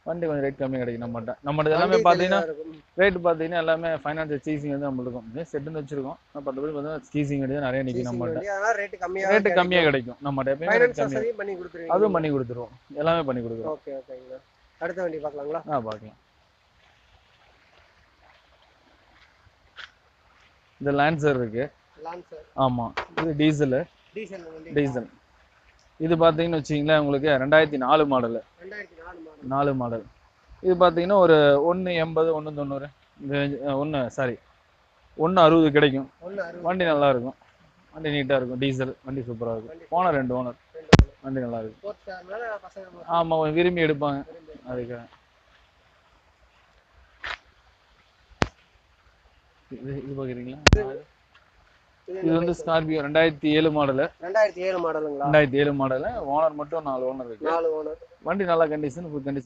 வண்டி கொஞ்சம் ரேட் கம்மியாக கிடைக்கும் நம்மகிட்ட. நம்மகிட்ட எல்லாமே வண்டி தெளிவா பார்த்தீங்கன்னா இருக்கும். ரேட் பார்த்தீங்கன்னா எல்லாமே ஃபைனான்ஸ் சீசிங் வந்து நம்மளுக்கு இருக்கும். செட்டுன்னு வச்சிருக்கோம். மற்றபடி பார்த்தீங்கன்னா சீசிங் கிடையாது, நிறைய நிற்கும் சீசிங் நம்மகிட்ட. வண்டி அதனால ரேட் கம்மியா ரேட்டு கம்மியாக கிடைக்கும். கிடைக்கும் நம்மகிட்ட, எப்பயுமே ரேட் ஃபைனான்ஸ் கம்மியாக. வசதியும் பண்ணி கொடுத்துருவீங்க. அதுவும் பண்ணி கொடுத்துருவோம், எல்லாமே பண்ணி கொடுக்குறோம். ஓகே ஓகேங்கண்ணா. அடுத்த வண்டி பார்க்கலாங்களா? பார்க்கலாம். இந்த லான்சர் இருக்கு. லான்சர். ஆமாம், இது டீசலு. டீசல் வண்டி. டீசல். இது பார்த்தீங்கன்னு வச்சிங்களேன் உங்களுக்கு 2004 மாடலு. 4 மாடல். இது பார்த்தீங்கன்னா ஒரு 180 190 இந்த 160 கிடைக்கும். வண்டி நல்லா இருக்கும், வண்டி நீட்டாக இருக்கும், டீசல் வண்டி சூப்பராக இருக்கும். ஓனர் 2 ஓனர், வண்டி நல்லா இருக்கும். ஆமாம், விரும்பி எடுப்பாங்க அதுக்காக. இது பார்க்குறீங்களா? இது வந்து ஸ்கார்பியோ 2007 மாடலு. 2007 மாடலுங்களா? 2007 மாடலு. ஓனர் மட்டும் 4 ஓனர் இருக்கு. 4 ஓனர். வண்டி நல்லா கண்டிஷன், ஃபுல் கண்டிஷன்.